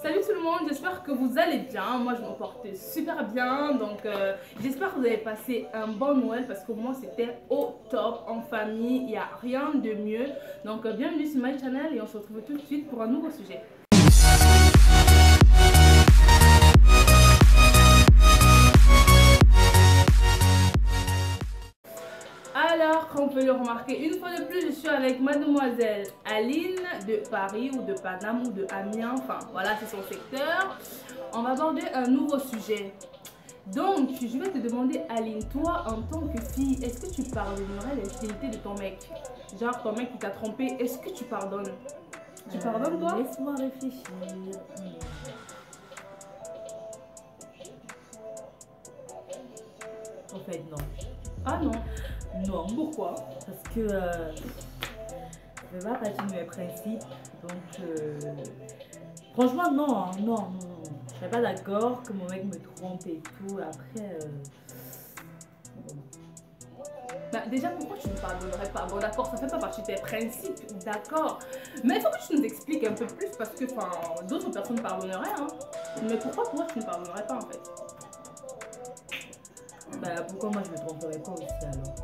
Salut tout le monde, j'espère que vous allez bien. Moi je me porte super bien, donc j'espère que vous avez passé un bon Noël parce que moi c'était au top en famille, il n'y a rien de mieux. Donc bienvenue sur my channel et on se retrouve tout de suite pour un nouveau sujet. Alors, comme on peut le remarquer, une fois de plus, je suis avec mademoiselle Aline de Paris ou de Paname ou de Amiens, enfin voilà, c'est son secteur. On va aborder un nouveau sujet. Donc, je vais te demander, Aline, toi en tant que fille, est-ce que tu pardonnerais l'infidélité de ton mec? Genre, ton mec qui t'a trompé, est-ce que tu pardonnes? Tu pardonnes toi? Laisse-moi réfléchir. En fait, non. Ah non. Non. Pourquoi? Parce que je ne vais pas partir de mes principes. Donc, franchement, non, hein, non, non. Je ne serais pas d'accord que mon mec me trompe et tout. Après, Bah, déjà, pourquoi tu ne pardonnerais pas? Bon, d'accord, ça fait pas partie de tes principes, d'accord. Mais il faut que tu nous expliques un peu plus parce que d'autres personnes pardonneraient. Hein. Mais pourquoi toi, tu ne pardonnerais pas en fait? bah, pourquoi moi je me tromperais pas aussi alors?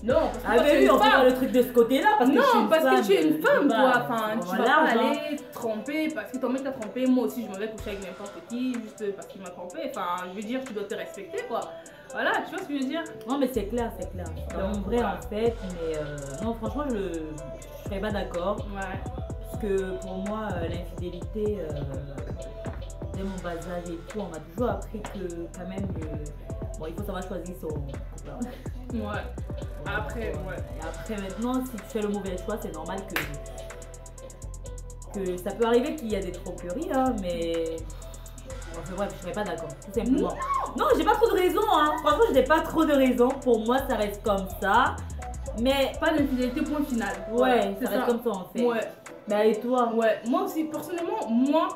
Non, parce que Ah, toi, mais tu es oui, une on fait femme. pas le truc de ce côté-là. Parce que je suis Non, une parce femme, que tu es une femme, toi. Enfin, tu vas pas hein. aller tromper parce que ton mec t'a trompé. Moi aussi, je me vais coucher avec n'importe qui juste parce qu'il m'a trompé. Enfin, je veux dire, tu dois te respecter, quoi. Voilà, tu vois ce que je veux dire? Non, mais c'est clair, c'est clair. C'est en vrai, voilà. en fait, mais non, franchement, je serais pas d'accord. Ouais. Parce que pour moi, l'infidélité, dès mon bas âge et tout, on m'a toujours appris que quand même, bon, il faut savoir choisir son copain. Ouais. Après, ouais. Et après, maintenant, si tu fais le mauvais choix, c'est normal que ça peut arriver qu'il y a des tromperies, hein, mais. Enfin, bref, je serais pas d'accord, tout simplement. Non, j'ai pas trop de raisons, hein. Franchement, je n'ai pas trop de raisons. Pour moi, ça reste comme ça. Mais. Pas d'infidélité, point final. Ouais, Voilà, ça reste comme ça en fait. Ouais. Bah, et toi? Ouais, moi aussi, personnellement, moi,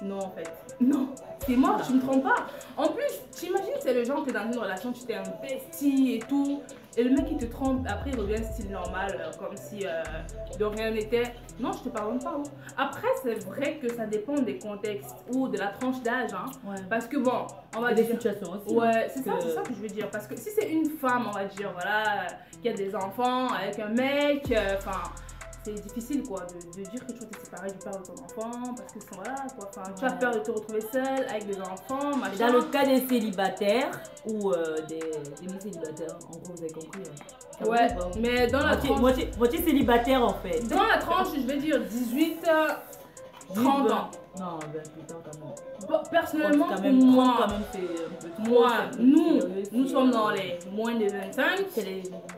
non en fait. Non, c'est moi, tu me trompes pas. En plus, t'imagines, c'est le genre que dans une relation, tu t'es investi et tout. Et le mec, il te trompe, après, il revient style normal, comme si de rien n'était. Non, je te pardonne pas. Hein. Après, c'est vrai que ça dépend des contextes ou de la tranche d'âge. Hein. Ouais. Parce que bon, on va des dire. situations aussi. Ouais, c'est ça que je veux dire. Parce que si c'est une femme, on va dire, voilà, qui a des enfants avec un mec, enfin. C'est difficile quoi de dire que tu vas te séparer du père de ton enfant parce que voilà quoi, tu as peur de te retrouver seule avec des enfants, machin. Dans le cas des célibataires ou des célibataires, en gros vous avez compris. Hein. Ouais, mais dans la tranche... Moitié célibataire en fait. Dans la tranche, je vais dire 18, 30 ans. Non, 28 ans quand même. Bon, personnellement, quand même, pour moi, quand même, c'est moi, nous sommes dans les moins de 25.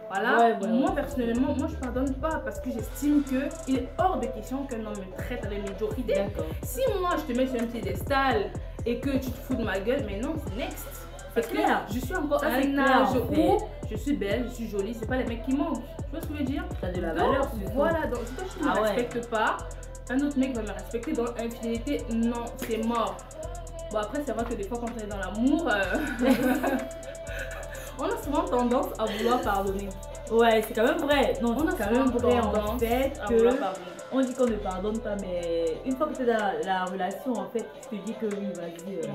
Voilà. Ouais. Moi, personnellement, moi je pardonne pas parce que j'estime qu'il est hors de question qu'un homme me traite avec médiocrité. Si moi je te mets sur un piédestal et que tu te fous de ma gueule, mais non, c'est next. Parce que je suis encore à un âge où je suis belle, je suis jolie, c'est pas les mecs qui manquent. Tu vois ce que je veux dire? T'as de la valeur. Voilà, donc si toi tu ne me respectes pas, un autre mec va me respecter. Dans l'infidélité, non, c'est mort. Bon, après, c'est vrai que des fois, quand on est dans l'amour, on a souvent tendance à vouloir pardonner. Ouais, c'est quand même vrai. Non, on a quand même vrai en fait que on dit qu'on ne pardonne pas, mais une fois que tu es dans la relation, en fait, tu te dis que oui, vas-y.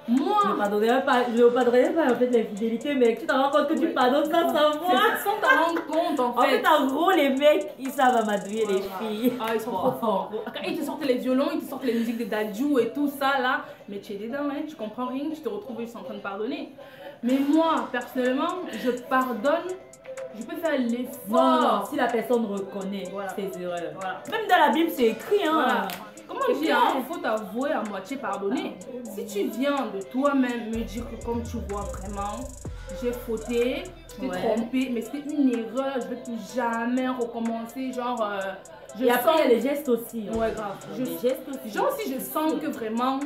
Moi, je ne pardonnerai pas en fait l'infidélité, mais tu te rends compte que tu pardonnes ça sans moi. Sans t'en rendre compte en fait. En fait, en gros, les mecs, ils savent amadouiller les filles. Ah, ils sont trop forts. Quand ils te sortent les violons, ils te sortent les musiques de Dadju et tout ça là, mais tu es dedans, hein, tu comprends rien, tu te retrouves juste en train de pardonner. Mais moi, personnellement, je pardonne. Je peux faire l'effort. Non, si la personne reconnaît ses erreurs. Voilà. Même dans la Bible, c'est écrit. Hein. Voilà. Comment dire, il faut t'avouer à moitié pardonner. Si tu viens de toi-même me dire que comme tu vois vraiment, j'ai fauté, je t'ai trompé, mais c'était une erreur, je vais plus jamais recommencer. Genre, et après, il y a les gestes aussi. Ouais, grave. Les gestes aussi. Genre, si je sens que vraiment,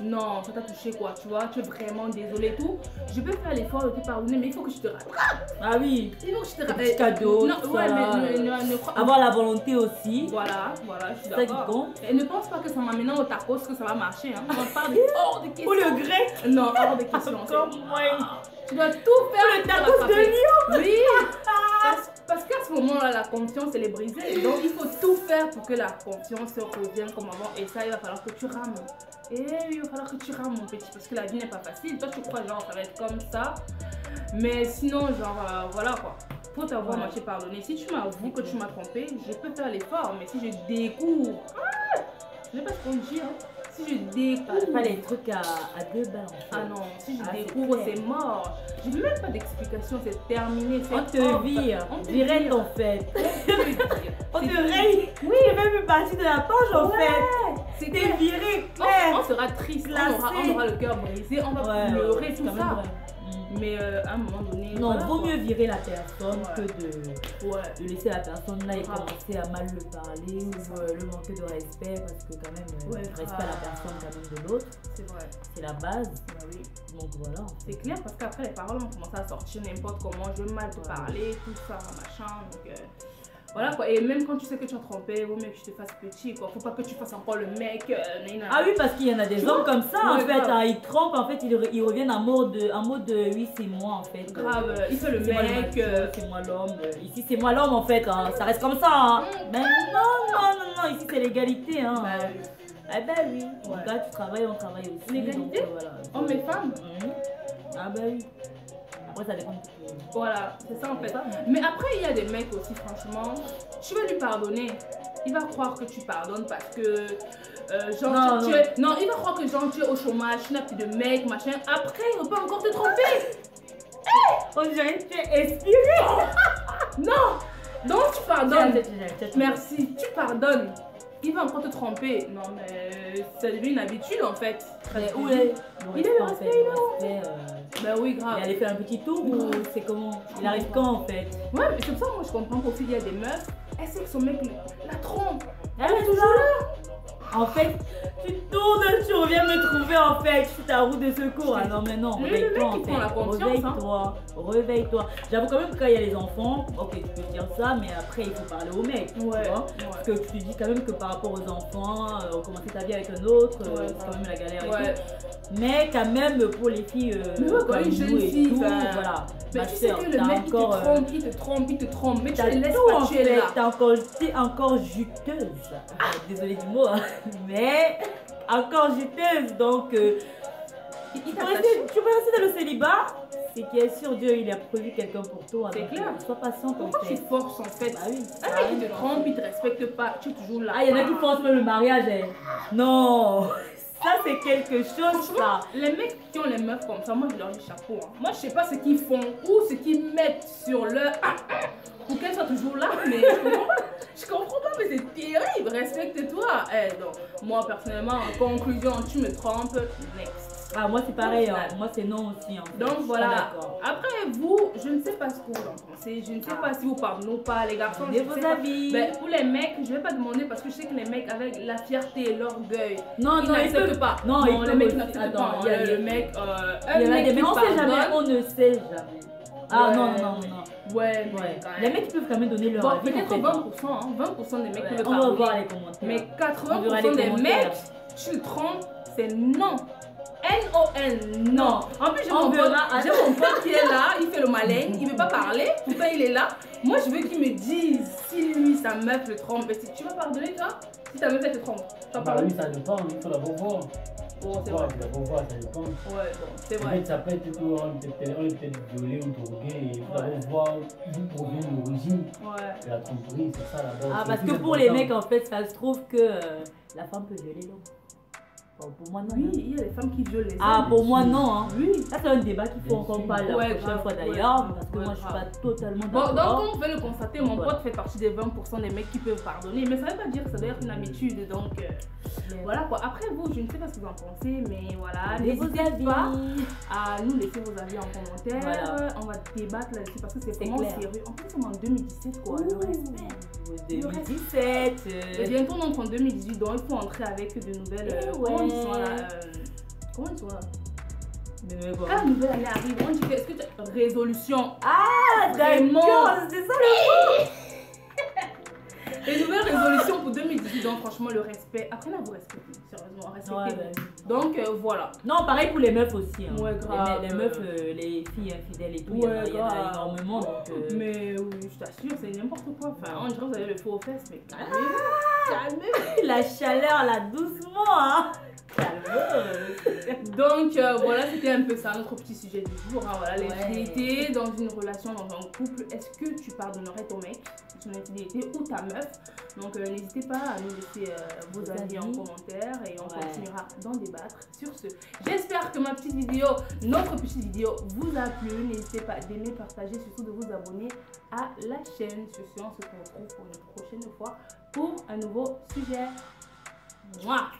non, ça t'a touché quoi, tu vois, tu es vraiment désolé et tout, je peux faire l'effort de te pardonner, mais il faut que je te rattrape. Ah oui. Il faut que je te rattrape. Petit cadeau. Non, ouais, mais avoir la volonté aussi. Voilà, je suis d'accord. Et ne pense pas que ça m'amène au tacos que ça va marcher. Hein. On parle hors de question. Ou le grec. Non, hors de question. Comme moi. Tu dois tout faire. Le tacos de Lyon. Oui. Parce qu'à ce moment-là, la confiance, elle est brisée. Donc, il faut tout faire pour que la confiance revienne comme avant. Et ça, il va falloir que tu rames. Et il va falloir que tu rames, mon petit. Parce que la vie n'est pas facile. Toi, tu crois, genre, ça va être comme ça. Mais sinon, genre, voilà quoi. Faut t'avoir moitié pardonné. Si tu m'avoues que tu m'as trompé, je peux faire l'effort. Mais si je découvre. Je n'ai pas ce qu'on dit, hein. Si je découvre. Pas les trucs à deux balles. En fait. Ah non, si je découvre, c'est mort. Je n'ai même pas d'explication, c'est terminé. On te vire. Direct en fait. On te raye. Oui, j'ai même une partie de la poche en fait. C'était viré, clair. On sera triste, on aura le cœur brisé, on va pleurer, tout ça. Mais à un moment donné. Non, vaut mieux virer la personne que de laisser la personne là et commencer à mal le parler ou le manquer de respect parce que quand même, respect à la personne quand même de l'autre. C'est vrai. C'est la base. Oui. Donc voilà. C'est clair parce qu'après les paroles ont commencé à sortir n'importe comment, je veux mal te parler, tout ça, machin. Donc voilà quoi. Et même quand tu sais que tu as trompé, vaut mieux que tu te fasses petit quoi. Faut pas que tu fasses encore le mec. Ah oui, parce qu'il y en a des hommes comme ça en fait. Hein, ils trompent en fait, ils reviennent en mode oui, c'est moi en fait. Grave, il fait le mec. C'est moi l'homme. Ici, c'est moi l'homme en fait. Hein. Ça reste comme ça. Hein. Mais non. Ici, c'est l'égalité. Hein. Eh ben oui. En tout cas, tu travailles, on travaille aussi. L'égalité voilà. Hommes et femmes. Ah ben oui. Après, ça dépend. Voilà, c'est ça en fait. Mais après, il y a des mecs aussi, franchement, tu vas lui pardonner. Il va croire que tu pardonnes parce que, genre, non, il va croire que genre, tu es au chômage, tu n'as plus de mec, machin. Après, il va pas encore te tromper. On dirait que tu es inspiré. Non. Donc, tu pardonnes. Merci, tu pardonnes. Il va encore te tromper. Non, mais ça devient une habitude en fait. Mais où est il est le respect, Ben oui, grave. Il allait faire un petit tour ou c'est comment? Il arrive quand en fait? Ouais, mais c'est pour ça que moi je comprends qu'aussi il y a des meufs, elle sait que son mec la trompe. Elle est toujours là. En fait, tu tournes, tu reviens me trouver en fait, je suis ta roue de secours. Ah non mais non, réveille-toi en fait. Réveille-toi. J'avoue quand même que quand il y a les enfants, ok tu peux dire ça, mais après il faut parler au mec. Parce que tu dis quand même que par rapport aux enfants, commencer ta vie avec un autre, c'est quand même la galère et tout. Mais quand même pour les filles comme une jeune fille, voilà. Mais tu sais que le mec il te trompe, mais tu le laisses pas, tu es là. T'es encore juteuse. Désolée du mot, hein. Mais encore juteuse, donc tu peux rester dans le célibat, c'est qu'il est sûr Dieu il a prévu quelqu'un pour toi. C'est clair. Sois patiente. Pourquoi tu forces en fait? Bah oui. Un mec il te trompe, il te respecte pas, tu es toujours là. Ah, il y en a qui forcent même le mariage. Hein. Non. Ça c'est quelque chose ça. Les mecs qui ont les meufs comme ça, moi je leur dis chapeau. Hein. Moi je sais pas ce qu'ils font ou ce qu'ils mettent sur leur pour qu'elle soit toujours là, mais je comprends pas, mais c'est terrible. Respecte-toi. Donc moi personnellement, en conclusion, tu me trompes, next. Ah moi c'est pareil, hein. Moi c'est non aussi. En fait. Donc voilà. Après vous, je ne sais pas ce que vous en pensez. Je ne sais pas si vous pardonnez ou pas, les garçons. Donnez vos avis. Ben, pour les mecs, je vais pas demander parce que je sais que les mecs avec la fierté et l'orgueil, ils n'acceptent pas. Non, les mecs n'acceptent pas. Le mec, mais on sait jamais, on ne sait jamais. Ah non. Ouais. Les mecs peuvent quand même donner leur avis. Peut-être 20%, hein. 20% des mecs peuvent pardonner. On va voir les commentaires. Mais 80% des mecs, tu le trompes, c'est non. N-O-N, non. En plus, j'ai mon pote qui est là, il fait le malin, il veut pas parler, pourtant il est là. Moi, je veux qu'il me dise si lui, sa meuf le trompe. Mais si tu vas pardonner, toi, si ta meuf elle te trompe, tu vas pardonner. Oui, ça dépend, il faut d'abord voir. C'est vrai. D'abord voir, ça dépend. Ouais, c'est vrai. Ça peut être qu'on est peut-être violé ou drogué, il faut d'abord voir d'où provient l'origine de la tromperie, c'est ça d'abord. Ah, parce que pour les mecs, en fait, ça se trouve que la femme peut violer l'homme. Pour moi, non. Oui, il y a des femmes qui violent les hommes. Ah, pour moi, non. Hein. Oui. Ça, c'est un débat qu'il faut encore parler la prochaine fois d'ailleurs. Parce que moi, je suis pas totalement d'accord. Donc, comme vous pouvez le constater, mon pote fait partie des 20% des mecs qui peuvent pardonner. Mais ça veut pas dire que ça doit être une habitude. Donc, voilà quoi. Après, vous, je ne sais pas ce que vous en pensez. Mais voilà, n'hésitez pas à nous laisser vos avis en commentaire. Voilà. On va débattre là-dessus parce que c'est vraiment sérieux. En plus, on est en 2017, quoi. Le respect. 2017. Et bientôt, on entre en 2018. Donc, il faut entrer avec de nouvelles. Comment ils sont là? Quand la nouvelle année arrive, on dit que est-ce que tu as résolution? Ah, d'accord, c'est ça le mot. Les nouvelles résolutions pour 2018, donc franchement, le respect. Apprenez à vous respecter, sérieusement, respectez-vous. Donc voilà. Non, pareil pour les meufs aussi. Hein. Ouais, grave. Les meufs, les filles infidèles et tout, ouais, il y en a énormément. Donc, Mais oui, je t'assure, c'est n'importe quoi. Enfin, on dirait que vous avez le feu aux fesses, mais calmez-vous. Calmez-vous. La chaleur là, doucement, hein. Donc voilà, c'était un peu ça notre petit sujet du jour. Hein, voilà, les infidélités dans une relation, dans un couple. Est-ce que tu pardonnerais ton mec, son infidélité ou ta meuf? Donc n'hésitez pas à nous laisser vos avis en commentaire et on continuera d'en débattre. Sur ce, j'espère que ma petite vidéo, notre petite vidéo vous a plu. N'hésitez pas d'aimer, partager, surtout de vous abonner à la chaîne. Sur ce, on se retrouve pour une prochaine fois pour un nouveau sujet. Mouah.